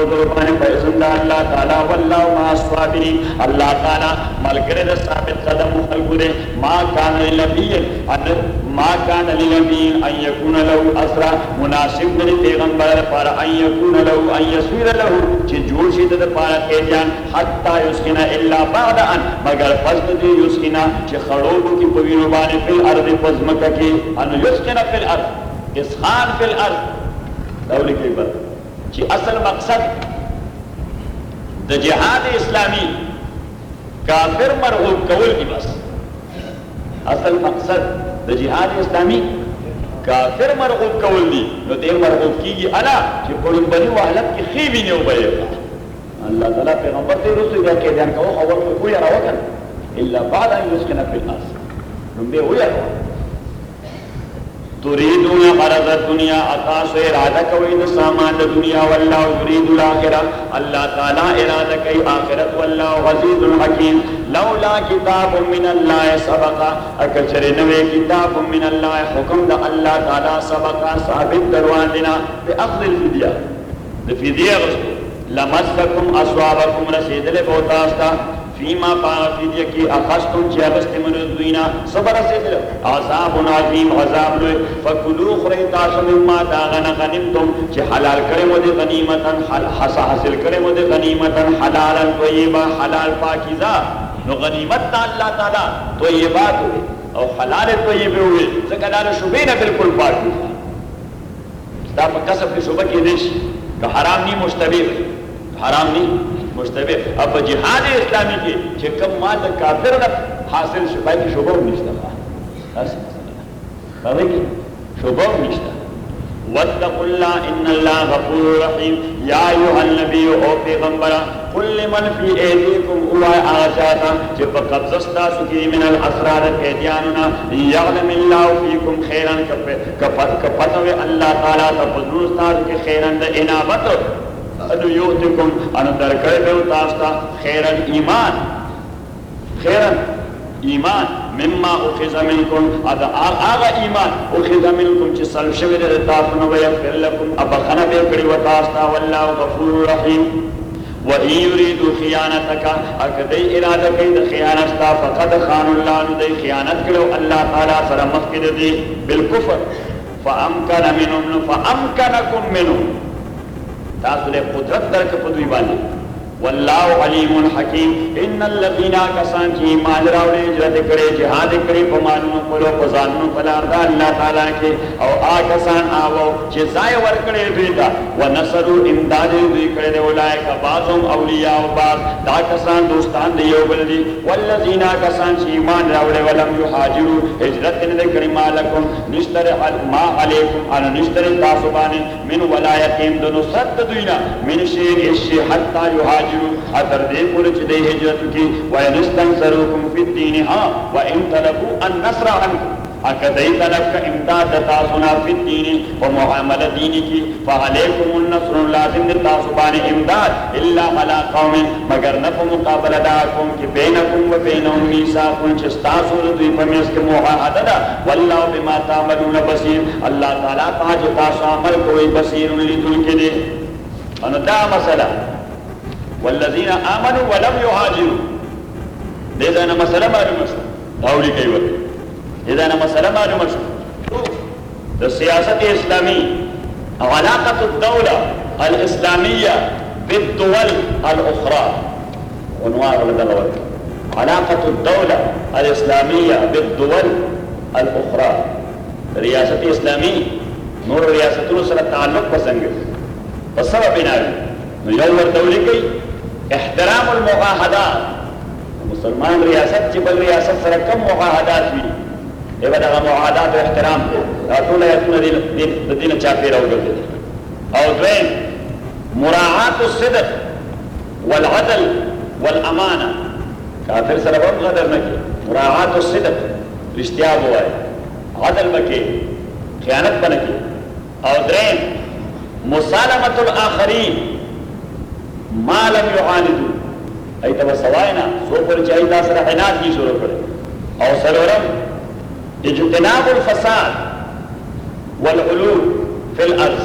قدربان فإذن الله تعالى والله مع الصابرين. الله تعالى ملګری د ثابت قدم خلقو دے. ما كان للنبي ان يكون له اسرى مناسب دی پیغمبر پر ان يكون له ان يسير له چې جوړ شي د پاره قیدیان حتا یسکنا الا بعد ان مگر پس دی یسکنا چې خړوبو کې په وینو باندې په ارض پزمکه کې ان یسکنا فی الارض اسخان فی الارض دولی کې بر چې اصل مقصد د جهاد اسلامی کافر مرغوب کول دی. بس اصل مقصد د جهاد اسلامی کافر مرغوب کول دی. نو دې مرغوب کیږي الا چې قربانی وحلت کې خېبي نه وبېږي. الله تعالی پیغمبر ته رسول دا کې ځان کوو خبر کوی راوکړ الا بعد ان يسكن في الارض. نو به ویا تريدون غرض الدنيا اتاس اراده کوي د سامان د دنیا والله يريد الاخره. الله تعالی اراده کوي اخرت والله عزيز حكيم. لولا کتاب من الله سبق اکثر نوې کتاب من الله حکم د الله تعالی سبق ثابت دروان دینا په اخذ الفديه د فديه غسل لمسکم اصحابکم رسیدل بوتاستا فيما فديه کی اخذتم چې اغستم دوینا صبر رسیدل عذاب عظیم عذاب له فکلوا خری تاسو مما داغنا غنیمتم چې حلال کړي مو دي غنیمتن حاصل کړي مو دي غنیمتن حلالا طیبا حلال پاکیزه. نو غنیمت تا اللہ تعالی طیبات ہوئے او حلال طیبے ہوئے ذکر شبہ نہ بالکل پاک ہوئے. ستاپ قسم کی شبہ کی دیش کہ حرام نہیں مشتبہ ہوئے حرام نہیں مشتبہ. اب جہاد اسلامی کے چھے کم مال کافر نہ حاصل شبہ کی شبہ نشتا شبہ نشتا. واتقوا الله ان الله غفور رحيم. یا ایها النبی او پیغمبر قل لمن فی ایدیکم هو آجاتا چې په قبضه ستاسو کې من الاسرار قیدیاننا یعلم الله فیکم خیرا کفتو الله تعالی تفضل ستاسو کې خیرا د انابت ان یؤتکم ان درکړې به تاسو ته خیرا ایمان خیرا ایمان مما اخذ منکم اذا آغا ایمان اخذ منکم چې سلب شوی د تاسو نو ويغفر لكم ابخنه به کړی و تاسو ته والله غفور رحیم. وَإِن يُرِيدُوا خِيَانَتَكَ اَكَدَيْ اِرَادَ كَيْدَ خِيَانَسْتَا فَقَدْ خَانُ اللَّهُ نُدَيْ خِيَانَتْ كَلَوْ اللہ تعالیٰ سَرَ مَخْكِدَ دِي بِالْكُفْرِ فَأَمْكَنَ مِنُمْ فَأَمْكَنَكُمْ مِنُمْ تاسو له قدرت درک پدوی باندې. والله علیم حکیم. ان الذين كسان چې ایمان راوړي هجرت کړي جهاد کړي په مانونو په ځانونو په لار د الله تعالی کې او کسان آو چې ځای ور کړي دوی ته ونصروا امداد دوی کړي اولئک بعضهم اولیاء او بعض دا کسان دوستان دی یو بل دي. والذین کسان چې ایمان راوړي ولم یهاجروا هجرت نه کړي مالکم نشتر ما علیکم ان نشتر تاسو باندې من ولایتهم د نصرت دوینا من شی حتا یهاجروا اتر دے پورے چدے ہجرت کی وَإِنِ اسْتَنْصَرُوكُمْ فِي الدِّينِ وَإِنْ طَلَبُوا النَّصْرَ عَنْكُمْ اکدئی طلب کا امداد تاسونا فی الدین و معاملہ دینی کی فعلیکم النصر لازم تاسوبان امداد الا علی قوم مگر نفع مقابلہ داکم کی بینکم و بینہم میثاقون چستاسو دوی پمیس کے معاہدہ دا واللہ بما تعملون بصیر. اللہ تعالیٰ تاج تاسو عمل کوئی بصیر لیدن کے دے. انو دا مسئلہ والذین آمنوا ولم یهاجروا دیتا انا مسئلہ معلوم شو داولی کئی وقت دیتا انا مسئلہ معلوم شو دا سیاست اسلامی علاقة الدولة الاسلامیہ بالدول الاخرى عنوان ولد الغرب علاقة الدولة الاسلامیہ بالدول الاخرى. ریاست اسلامی نور ریاستوں سے تعلق پسند سبب بناوی یو دولی کئی احترام المعاہدات. مسلمان ریاست چی بل ریاست سر کم معاہدات بھی ایو دا معاہدات و احترام طول ایتون دین چاپی رو گردے. او دوین مراعات الصدق والعدل والامانہ کافر سر بہت غدر نکی مراعات الصدق رشتیاب ہوا ہے عدل بکی خیانت بنکی. او دوین مسالمت الاخرین ما لم يعاندو ایتا بسوائنا سو پر چاہی دا سر حینات کی شروع کرے. او سرورم اجتناب الفساد والعلو فی الارض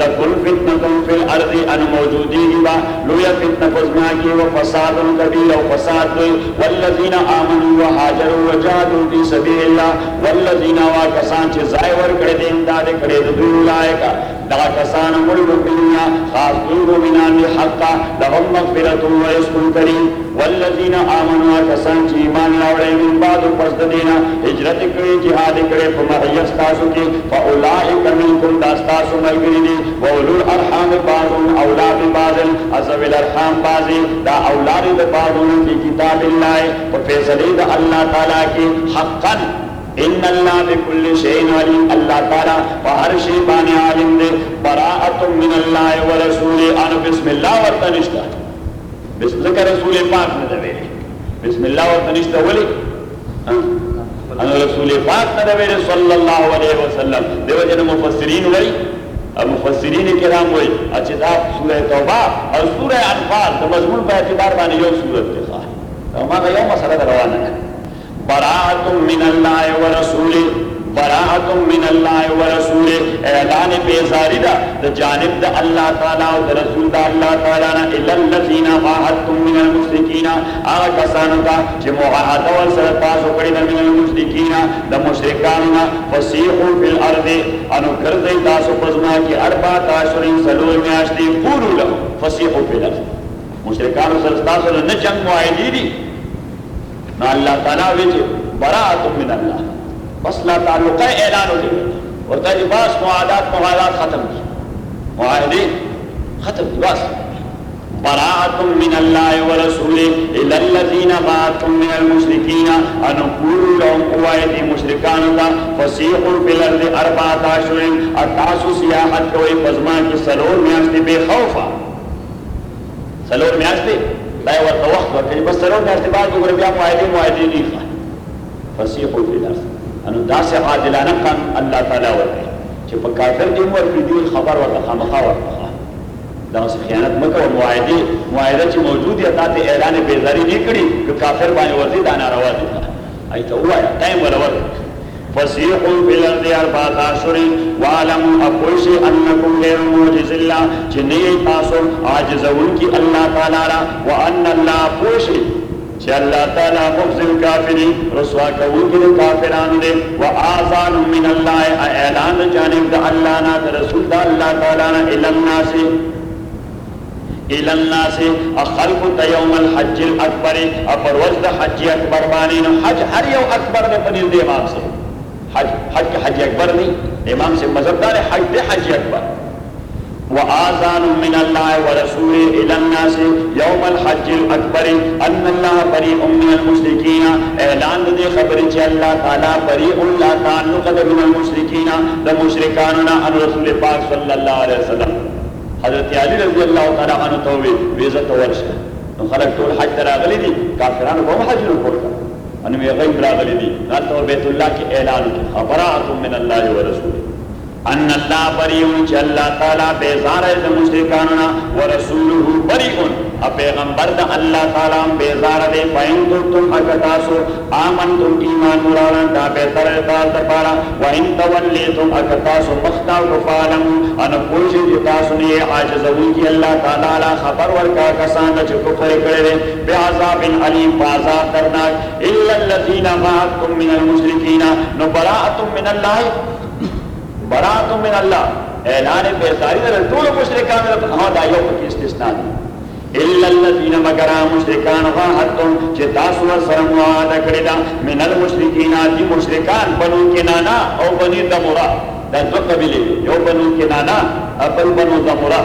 تکن فتنتم فی الارض ان موجودی با لویا فتنہ فزما کی و فساد کبیر و فساد دوی والذین آمنوا وهاجروا وجاهدوا فی سبیل اللہ والذین واکسان چه زائے ورکڑے دے امداد کڑے دوی اولائکا دا کسان المؤمنین خاص دوی مومنان حقا لهم مغفرۃ و رزق کریم والذین آمنوا کسان چه ایمان راوڑے من بعد پس دینا ہجرت کڑے جہاد کڑے فمحیص تاسو کی فاولائک منکم داستاسو ملگری دی وولو الارحام بعضهم اولا ببعض عزب الارحام بعضی دا اولاد دا بعضهم فی کتاب اللہ فیصلی دا اللہ تعالیٰ کی حقا ان اللہ بکل شیء علیم اللہ تعالیٰ فہر شیء بانے عالم دے براءۃ من اللہ ورسول ان بسم اللہ ورطنشتہ بسم اللہ رسول پاک نے دویرے بسم اللہ ورطنشتہ ولی ان رسول پاک نے دویرے صلی اللہ علیہ وسلم دیو جن مفسرین ولی مفسرین کرام وی اچھتا سورہ توبہ اور سورہ انفال تو مضمون پہ اعتبار بانے یو سورت کے خواہ ہمارا یو مسئلہ روانہ ہے براءۃ من اللہ ورسول براءۃ من اللہ ورسول اعلان بیزاری دا جانب دا اللہ تعالیٰ و دا رسول دا اللہ تعالیٰ الا الذین عاہدتم من المشرکین آغا کسانو دا چی معاہدہ والسرطاسو کری دا من المشرکین دا مشرکانونا فسیحو فی الارض انو کردی تاسو پزما کی اربعۃ اشہر سلور میاشتی قولو لہو فسیحو فی الارض مشرکانو سرطاسو نے جنگ معاہدی دی نا اللہ تعالیٰ ویچے براءۃ من اللہ بس لا تعلق اعلان ہو جائے اور تاجی باس معاہدات ختم کی معاہدے ختم کی بس براءۃ من اللہ ورسول الا الذین عاہدتم من المشرکین ان قولوا لهم قوائد مشرکان کا فسیحوا فی الارض اربعۃ اشہر اتاسو سیاحت کوئی پزما کی سلور میاشتے بے خوفا سلور میاشتے دائے ورطا وقت ورطا بس سلور میاشتے بعد اگر بیا معاہدے نہیں خواہ فسیحوا فی الارض انو دا سے عادلانہ قان اللہ تعالیٰ ورکے چھے پا کافر دیم ورکی دیل خبر ورکا خامخا ورکا دا سے خیانت مکہ و معاہدہ چی موجود یا تا تے اعلان بیزاری نہیں کری کہ کافر بانے ورزی دانا روا دیتا ایتا ہوا ہے ٹائم ورور فسیحوا فی الارض اربعۃ اشہر وعلموا اپوشی انکم غیر معجز اللہ چنی تاسو عاجزون کی اللہ تعالیٰ را وان اللہ اپوشی کہ اللہ تعالیٰ مفزل کافری رسوا کون کے کافران دے وآذان من اللہ اعلان جانب دا اللہ نا دا رسول دا اللہ تعالیٰ نا الالناس اخلق تا یوم الحج الاکبر approves the Hajj Akbar بانین Hajj Hare you اکبر نے پنیز دے امام سے حج اکبر نہیں امام سے مذہب دار حج دے حج اکبر وآذان من اللہ ورسول الى الناس یوم الحج الاکبر ان اللہ بریء من المشرکین اعلان دے خبر چی اللہ تعالی بریء لا تعلق من المشرکین دا مشرکاننا ان رسول پاک صلی اللہ علیہ وسلم حضرت علی رضی اللہ تعالی عنہ تووی ویزت ورشا خلق طول حج تراغلی دی کافران کو حج نکول کر انہی غیب راغلی دی نالتو بیت اللہ کی اعلان کی خبرات من اللہ ورسول ان اللہ بریئن چا اللہ تعالیٰ بیزار ہے دا مشرکاننا ورسولہ بریئن پیغمبر دا اللہ تعالیٰ بیزار دے فائن تم اکتاسو آمنتم ایمان مرارن دا بیتر اطاعت پارا وإن تولیتم اکتاسو مختاو کفالم ان پوشی جتاسو نے عاجزون کی اللہ تعالیٰ خبر ورکا کسان چا کفر کرے بعذاب علیم بعذاب درناک الا الذین معاکم من المشرکین نبراءت من اللہ براءت من اللہ اعلان بیزاری در طول مشرکان ہاں دائیوں کی استثناء دی الا الذین مگر مشرکان عاہدتم چه تاسو سره معاهده کړی دا من المشرکین دی مشرکان بنو کنانا او بنی دمرا دا دو قبیله یو بنو کنانا او بنو دمرا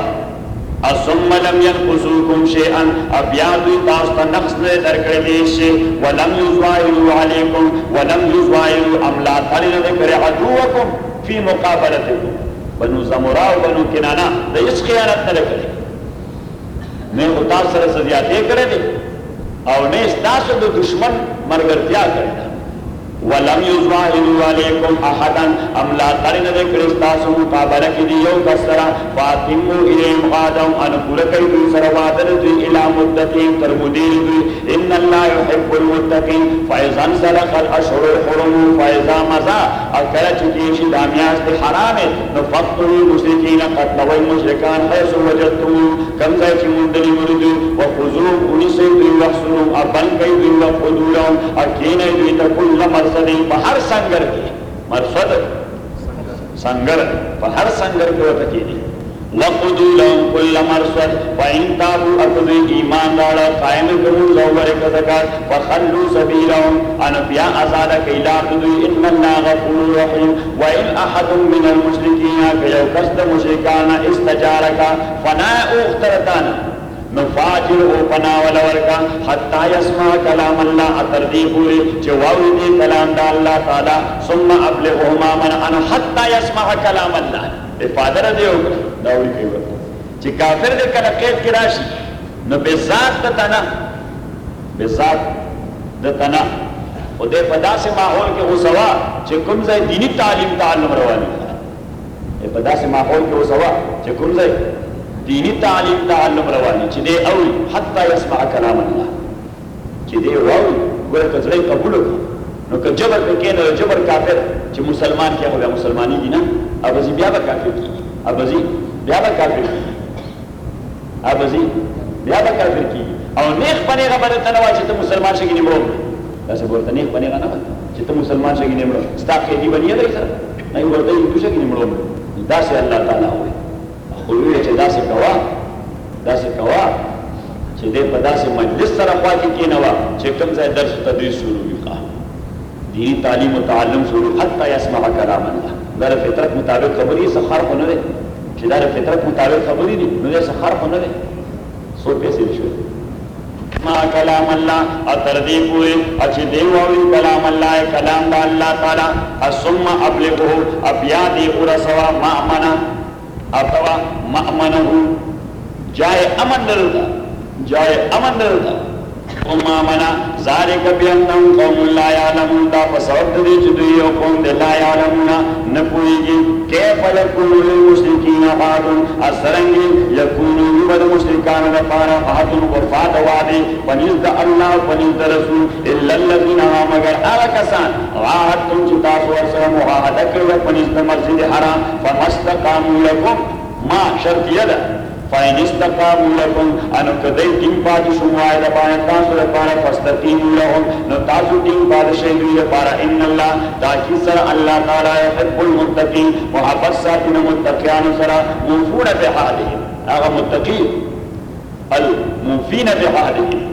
ثم لم ينقصوكم شيئا ابيادوا تاسو نقص نه درکړی شي ولم يظاهروا عليكم ولم يظاهروا املاك لذكر عدوكم فی مقابلتکم بنو زمرا و بنو کنانا دا اس خیانت نہ کرے میں اتاس سر سزیاتے کرے دی اور میں اس تاسو دو دشمن مرگرتیا کرے دا ولم يظاهروا عليكم احدا ام لا ترن ذكرستاس مقابله کی دیو کسرا فاطمو الیم قادم ان پورکای دی سروادر دی الى مدتین ترمدین دی ان الله يحب المتقين فاذا انسلخ الاشهر الحرم فاذا مضى اکل چکیش دامیاز دی حرام نفقتوا المشركين قتلوا المشركان حيث وجدتم کم ځای چې مندلی مرید وخذوا انسید وحسنوا ابن کید وقدولهم اکین دی تکل مرصد بہر سنگر کی مرصد سنگر بہر سنگر کی وقت کی دی وقدو لهم کل مرصد فإن تابوا اکدو ایمان دارا قائم کرو زور کذکار فخلو سبیلهم انبیاء ازادہ کیلا قدو ان اللہ غفور رحیم وإن احد من المشرکین کیو کست مشرکان استجارکا فنا اخترتانا نفاجر او پنا ولورکا حتی یسمع کلام اللہ اتردی پوری چواوی دی کلام دا اللہ تعالی ثم ابلغهما من ان حتی یسمع کلام اللہ افادر دیو داوری کئی وقت چی کافر دے کنا قید کی راشی نو بذات دتنا او دے پدا سے ماحول کے غصوا چی کمزے دینی تعلیم تعلم روانی پدا سے ماحول کے غصوا چی کمزے دینی تعلیم تعلم روانی چی دے اوی حتی یسمع کلام اللہ چی دے اوی گوڑا کزرے قبولو کا نو که جبر پکین و جبر کافر چی مسلمان کیا ہوگا مسلمانی دینا ابزی بیا با کافر کی ابزی بیا با کافر کی ابزی بیا با کافر کی او نیخ پنیغا بدتنوا چی تا مسلمان شکی نمرو ایسے بولتا نیخ پنیغا نبا چی تا مسلمان شکی نمرو ستا قیدی بنی ہے سر نہیں بولتا ہندو شکی نمرو دا سے اللہ تعالیٰ ہوئے خلوی چه دا سے کوا چه دے پا دا سے مجلس سر اخواتی کی نوا چه کم زی درس و تدریس شروع بیقا دینی تعلیم و تعلم شروع حتی یسمع کلام اللہ دار فطرت مطابق خبری سخار خو نده چه دار فطرت مطابق خبری دی نده سخار خو نده سو پیسے دی شروع ما کلام اللہ اتردی پوری اچھی دیواوی کلام اللہ کلام دا اللہ تعالی ثم ابلغه ابیادی ارسوا مأمنا اتوا مأمنہو جائے امن نردا امامنا ذالک بیانم قوم لا یعلمون دا فسوقت دی جدوی قوم دی لا یعلمون نپوئیگی کیف یکونو للمشرکین عادن اثرنگی یکونو یبد مشرکان دفارا عادن وفاد وعدی پنیز دا اللہ پنیز دا رسول اللہ الذین مگر آکسان عاہدتم چتاس ورسر معاہدہ کرو پنیز دا مسجد حرام فمستقامو لکم ما شرطیہ دا فَإِنِ اسْتَقَامُوا لَكُمْ أَنُو كَدَيْ تِم پاد شموائے دبائے تاسو لپارا فَاسْتَقِيمُوا لَهُمْ نو تاسو تِم پاد شہدوی لپارا اِنَّ اللَّهِ تاکی سر اللہ تعالی يحب المتقین محبت ساتن متقیان سر موفون بحادهم آغا متقین الموفین بحادهم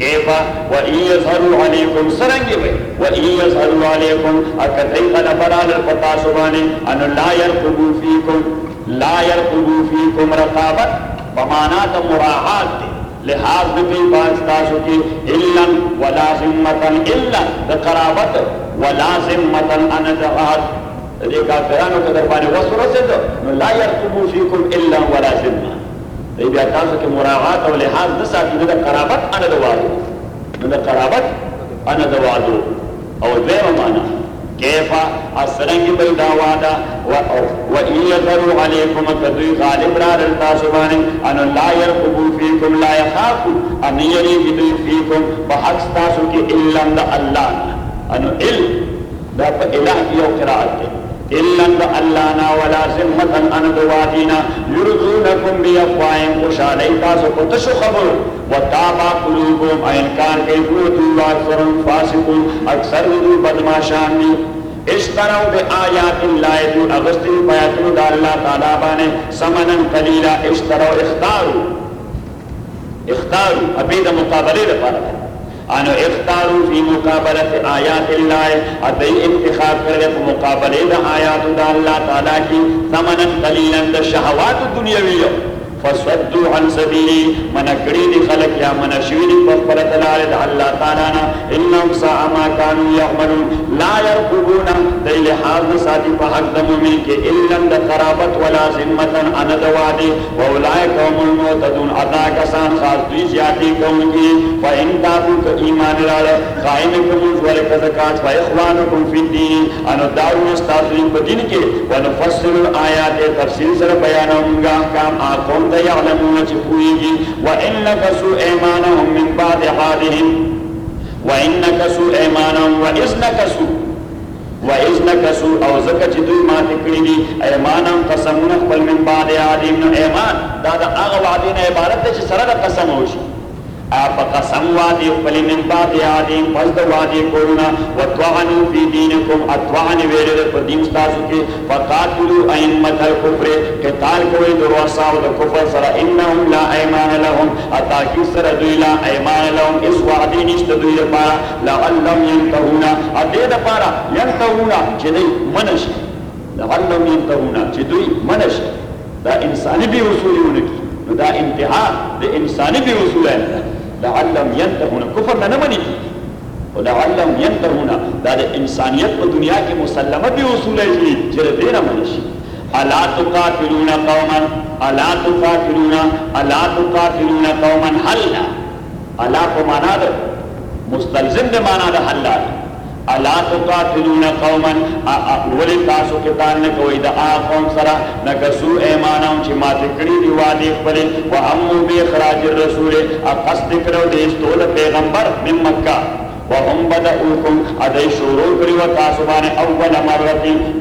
کیفا وَإِن يَظْهَرُوا عَلَيْكُمْ سرنگی وی وَإِن يَظْهَرُوا عَلَيْكُمْ اکتئی غلبرال الفتاسبانی انو لا يرقبوا فیکم لا يرقبوا فيكم رقابت بمانات مراعات دے لحاظ نکی باستاسو کی الا ولا ذمتا الا قرابت ولا ذمتا انجعات دیکھا فرانو کے دربانے وصر سے دو لا يرقبوا فيكم الا ولا ذمتا دی بیاتاسو کی مراعات و لحاظ نسا کی ندر قرابت انا دوادو او دیم مانا کیفا اسرنگی بیدا وادا وَإِن يَظْهَرُوا عَلَيْكُمْ كَدُوِ غالب را رلتاسبانی انو لا يرقبوا فیکم لا يخافوا ان یریدو فیکم بحقستاسو کی علم دا اللہ انو علم دا پا الہ کی او قرآت دے علم دا اللہ نا ولا ذمتا ان دوادینا یرزونکم بی افوائم خوشالی تاسو کو تشو خبر وَتَابَا قُلُوبُهُمْ اَيْنْكَانْ كَيْفُوتُوا وَاَكْثَرُمْ فَاسِقُونَ اکثر ودو بدماشان دی اشتروا بآیات اللہ جو اغسطی پیاتنو دا اللہ تعالیٰ بانے سمنن قلیلا اشتروا اختاروا ابید مقابلے لپارا انو اختاروا فی مقابلت آیات اللہ ادئی انتخاب کرنے کو مقابلے دا آیات دا اللہ تعالیٰ کی سمنن قلیلا دا شہوات دنیاویو فصدوا عن سبيلی من کړي دي خلق یا من شوی دي په خپل دلالت الله تعالی نه انهم ساء ما كانوا يعملون لا يرقبون د لحاظ ساتي په حق د مؤمن کې الا د قرابت ولا ذمه ان دوادي واولئك هم المعتدون ادا کسان خاص دوی زیاتی کوونکی فإن تابوا ایمان راړه قائم کوم ولک زکات و اخوانکم فی الدین ان دارو استاسین په دین کې ونفصل الآیات تفصیل سره بیانومږه احکام اقوم ته يعلمون چې پوهیږي وان نكثوا ايمانهم من بعد عهدهم وان نكثوا ايمانهم واذ نكثوا او زکه چې دوی ماته کړی دي ايمانهم قسمونه خپل من بعد عهدهم نو ایمان دا هغه وعده نه عبارت ده چې سره د قسم وشي آپ قسم وعدی خپل من بعد عهدهم پس د وعده کولونه وطعنوا فی دینکم اطعن ویل په دین تاسو کې فقاتلوا ائمه الكفر قتال کوي د رؤساء د کفر سره انهم لا ایمان لهم اتاکی سره دوی لا ایمان لهم اس وعده نشته دوی لپاره لعلهم ينتهون اته د لپاره ينتهون چې دوی منشي لعلهم ينتهون چې دوی منشي دا انساني به اصولونه نو دا انتها د انساني به اصولونه لعلهم ينتهون كفر نه مني ولعلهم ينتهون دا د انسانيت په دنیا کې مسلمه به اصول دي چې دینه منشي الا تقاتلون قوما حلا الا په معنا ده مستلزم ده معنا ده حلا الا تقاتلون قوما ولي تاسو قتال نه کوي د قوم سره نکسو ایمانهم چې ماته کړی دی وعده خپل او هم به اخراج الرسول قصد کړو د استول پیغمبر من مکه وهم بدأوكم ادای شروع کړی و تاسو باندې اول مره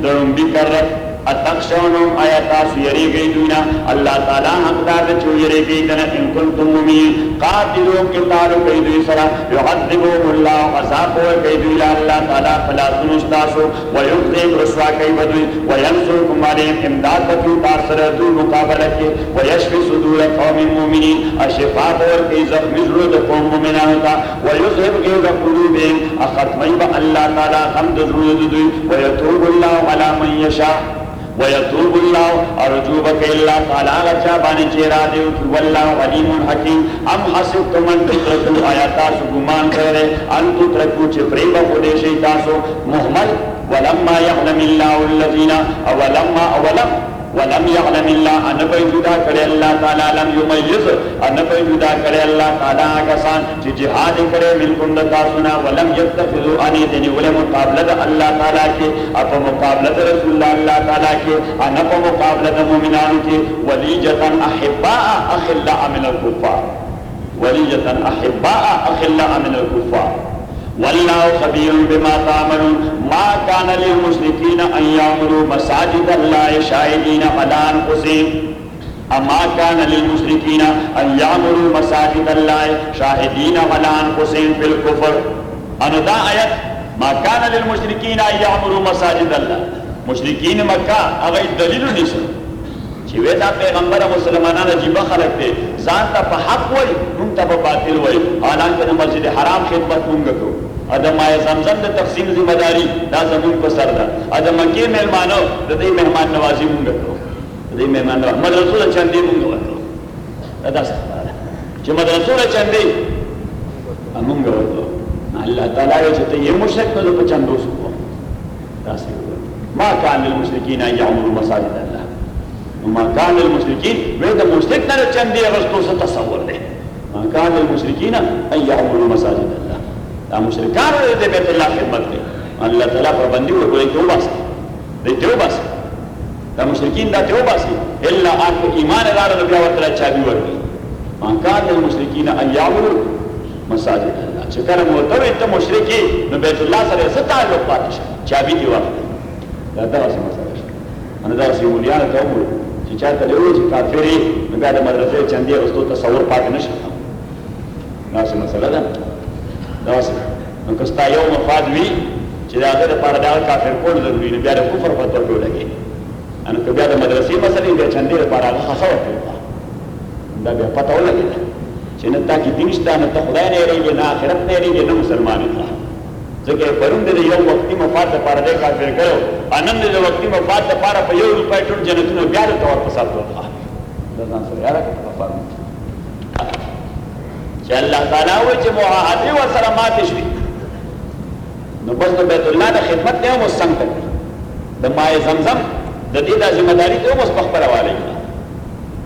درم بکرت اتخشونهم آیاتاس یریگئی دونا اللہ تعالی حقدار چو یریگئی دنا ان کنتم مؤمنین قاتلوا قتالوا کئی دوی سرا یعذبهم اللہ عذاب ہوئے کئی دوی اللہ تعالی فلا سنشتاسو ویقضیم رسوا کئی بدوی وینصرکم علیہم امداد بدو تاثر دو مقابلہ کے ویشفی صدور قوم مومنین اشفاء ہوئے کئی زخم ضرورت قوم مومنانتا ویظہب غیظ قلوبهم اختمی با اللہ تعالی حمد ضرورت دوی ویتوب اللہ علی من یشاء ويتوب الله ارجوبك الا تعالى غچابانی چیرا دیو کی والله علیم حکیم ام حسبتم ان تتركوا آیات گمان کرے ان تتركوا چې پریبا خودی شي تاسو محمل ولما يعلم الله الذين ولم يعلم الله ان بيجودا کرے اللہ تعالی لم يميز ان بيجودا کرے اللہ تعالی کسان چې جهاد کرے منکم تاسونا ولم يتخذوا ان دین ول مقابله الله تعالی کې اپ مقابله رسول الله تعالی کې ان په مقابله مومنانو کې وليجه احباء اخلاء من الكفار وليجه احباء اخلاء من الكفار والله خبير بما تعملون ما كان للمشركين ان يعمروا مساجد الله شاهدين على انفسهم اما كان للمشركين ان يعمروا مساجد الله شاهدين على انفسهم بالكفر ان دا آیت ما كان للمشركين ان يعمروا مساجد الله مشرکین مکه هغه دلیل نشو چې ودا پیغمبر مسلمانانو عجیب خلک دي ځان ته په حق وای نو ته په باطل وای حالانکه د مسجد حرام خدمت مونږ کوو ادم مای زمزم د تقسیم ذمہ داری دا زمون په سر ده ادم مکه مهمانو د دې مهمان نوازی مونږ کوو د دې مهمان مدرسو چندې مونږ ورکو دا څه چې مدرسو چندې مونږ ورکو الله تعالی چې ته یې مشرک نه په چندو سو دا څه ما كان للمشركين ان يعمروا مساجد الله وما كان للمشركين ودا مشرك نه چندې غستو څه تصور ده ما كان للمشركين ان يعمروا مساجد الله دا مشرکان د بیت الله خدمت کوي الله تعالی پر باندې وګورئ توبه دې توبه دا مشرکین دا توبه الا ان ایمان لري بیا ورته چابي ورکړي ما كان للمشركين ان يعمروا مساجد الله چې کله مو ته مشرکی نو بیت الله سره څه تعلق پاتې شي چابي دی واخلي دا څه مسله ده انا دا سی ولیان ته وګورئ چې چاته له وځي کافری نو بیا د مدرسې چندې واستو تصور پاتې نشي دا څه مسله ده دا څه نو کستا یو مفاد وی چې دا د پر دا کافر کول ضروري نه بیا د کفر په تور لګي ان که بیا د مدرسې مسلې بیا چندې لپاره هغه خاصه دا بیا پته ولګي چې نه تا کې دینشته نه ته خدای نه لري نه آخرت نه لري نه مسلمان نه ځکه پرون د یو وختي مفاد لپاره د کافر کړو انن د وختي مفاد لپاره په یو روپۍ ټول جنتونو بیا د تور په ساتو ځان سره یاره کفر چې الله تعالی وایي چې معاهده ورسره ماتې شوې نو بس د بیت الله د خدمت نه هم څنګه کوي د ماء زمزم د دې د ذمہ داری ته هم خپل والی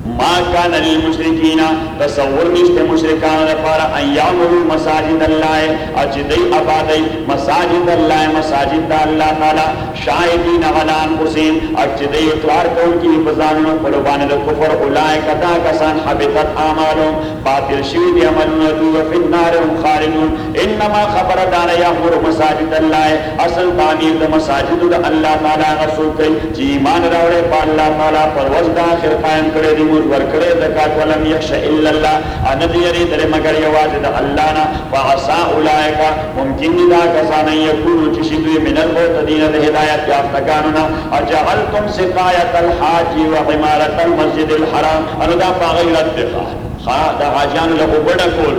ما کان للمشرکین تصور نشته مشرکان لپاره ایامو مساجد الله اجدی آبادی مساجد الله مساجد الله تعالی شاهدین علی انفسهم اجدی اقرار کوونکی بزانو قربان د کفر اولئک کذا کسان حبطت اعمالهم باطل شوی دی عملونه دوی فی النار هم خالدون انما خبر دار یامر مساجد الله اصل تعمیر د مساجد د الله تعالی رسول کوي چې ایمان راوړي په الله تعالی پر ورځ د آخر قائم کړي دی ورکړه زکات ولم یخش الا الله ان دې یری در مگر یواز د الله نه فعسى اولئک ممکن دا کسان یکونو چې شي من المعتدین د هدایت یافتگانو اجعلتم سقایت الحاج وعمارة المسجد الحرام ان دا غیرت دفاع دا حاجان له وبډه کول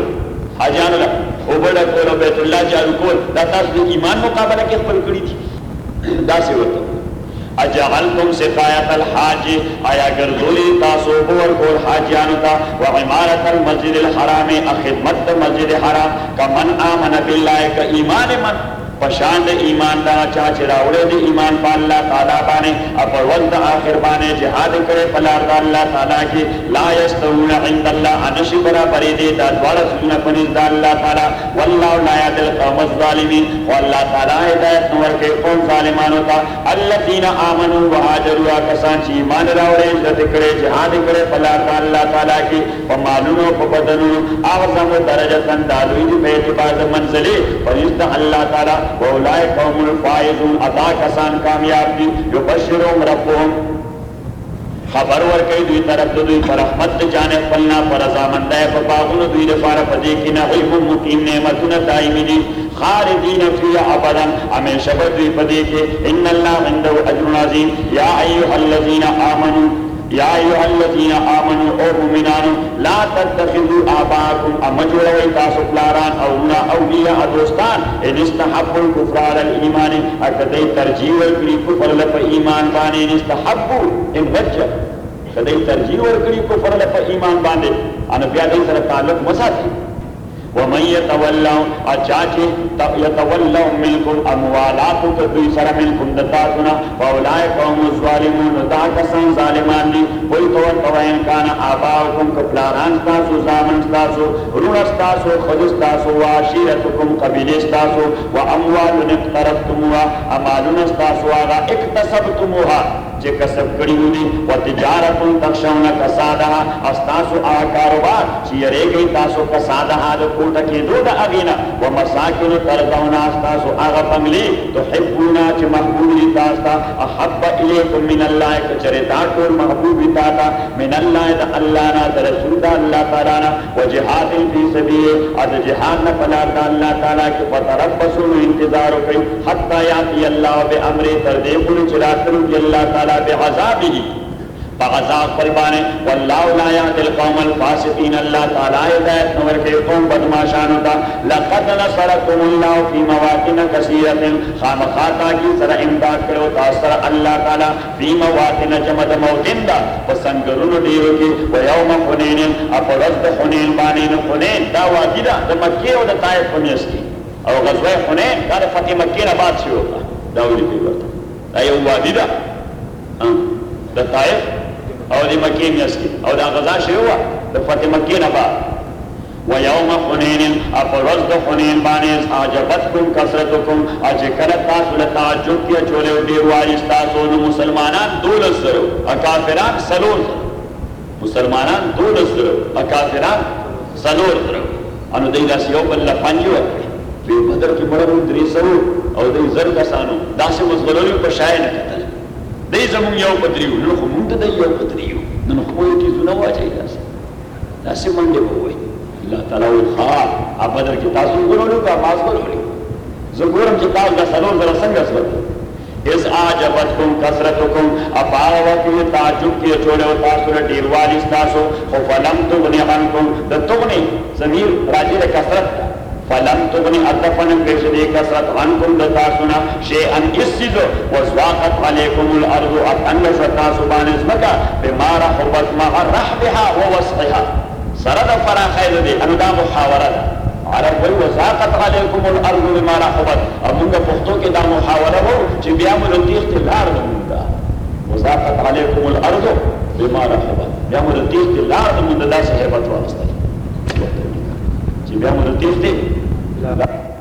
حاجان له وبډه کول بیت الله جارو کول دا تاسو د ایمان مقابله کې خپل کړی دي دا څه وته اجعلتم سقایت الحاج آیا ګرځولي تاسو ور کول حاجانو ته و عمارة المسجد الحرام خدمت مسجد حرام کمن آمن بالله ک ایمان من پشان د ایمان دا چا چې راوړې د ایمان په الله تعالی باندې او په ورځ د آخر باندې جهاد کړي په لار د الله تعالی کې لا یستوون عند الله انشي برابرې دي دا ډول سونه پنځ د الله تعالی والله لا یهدي القوم الظالمین والله تعالی هدایت نور کې قوم ظالمانو ته الذين امنوا وهاجروا کسان چې ایمان راوړې عزت کړي جهاد کړي په لار د الله تعالی کې په مالونو په بدنونو اعظم درجه تندالوی دي په اعتبار د منزلې پنځ د الله تعالی اولئک هم الفائزون ادا کسان کامیاب دي یبشرهم ربهم خبر ورکړي دوی طرف دوی پر رحمت جانب پلنا پر رضامندای په باغونو دوی لپاره پدې کې نعیم مقیم نعمتونه دایمي دي خالدین فیها ابدا همیشه دوی پدې کې ان الله عنده اجر عظیم یا ایها الذین آمنوا یا ایها الذین آمنوا او مومنان لا تتخذوا آباءکم امجوړوي تاسو پلاران او نا اولیاء دوستان ان استحبوا الكفر على الايمان اکدی ترجیح ورکړي کفر له ایمان باندې استحبوا ان وجه کدی ترجیح ورکړي کفر له ایمان باندې ان بیا دې سره تعلق وساتي ومن يتولوا اچاچه يتولوا منكم اموالاتكم دوی سره منكم دتاتنا فاولئک هم الظالمون دا کسان ظالمان دي قل تو ان كان آباؤكم کفلاران تاسو زامن تاسو رون تاسو خود تاسو واشيرتكم قبيله تاسو واموال اقترفتموها امالون تاسو هغه اکتسبتموها چې کسب کړیو دي او تجارت تخشون کسادها استاسو ا کاروبار چې یریږي تاسو کسادها د کوټه کې دوه اغینا و مساکن ترضون استاسو هغه بنگلي تحبون چې محبوب دي تاسو احب الیکم من الله کچریتا ټول محبوب دي تاسو من الله د الله نه د رسول الله تعالی نه وجهاد فی سبیل از جهاد نه فلا الله تعالی کې فتربصوا انتظار کوي حتا یاتی الله بامر تر دې پورې چې راتلو الله تعالی بعذابه فغذاب قربانے واللہ لا یهدی القوم الفاسقین اللہ تعالی ہدایت نور کے قوم بدماشان ہوتا لقد نصرکم اللہ فی مواطن کثیرۃ خامخاتا کی سر امداد کرو تاثر اللہ تعالی فی مواطن جمد موطن دا پسنگرون دیرو کی و یوم حنین اپرد حنین بانین حنین دا وادی دا مکی و دا طائف حنیس کی اور غزوہ حنین دا فتح مکی نباد سے ہوتا داولی پی برتا دا یو وادی دا دا طائف او دی مکی میسکی او دا غزا شروع دا فتح مکی نبا و یوم حنین اپروز دا حنین بانیز آجبتکم کسرتکم اجکرت تاسو لتعجب کیا چولے و دیروائی استاسو نو مسلمانان دولس ذرو اکافران سلور ذرو مسلمانان دولس ذرو اکافران سلور ذرو انو دی دا سیو بل لفنجی وکڑی فی بدر کی مرمو دریسو او دی زر کسانو دا سی مزغلولی پشای نکتل دی زمون یو پدریو نو خو مونږ ته یو پدریو نو خو یې تیزونه واچي داسې منډه ووي الله تعالی وایي ها ابدر کې تاسو ګورولو کا ماس ګورولو زه ګورم چې تاسو د سلور زره څنګه سوت اس اعجبتکم کثرتکم افاوا کې تعجب کې جوړو تاسو ر ډیروالی تاسو خو فلم تغنی عنکم د تغنی ضمیر راځي د کثرت فلم تغني اتفن بشدي كسرت عنكم دتاسنا شيئا اسجد وزواقت عليكم الارض اتن ستاسبان اسمك بما رحبت مع رحبها ووسعها سرد فراخير دي اندا محاورة عرب وی وزاقت علیکم الارض بما رحبت امونگا پختو کی دا محاورة ہو چی بیامو نتیخت الارض مونگا وزاقت علیکم الارض بما رحبت بیامو نتیخت الارض مونگا دا صحیبت وارستا چی بیامو نتیخت الارض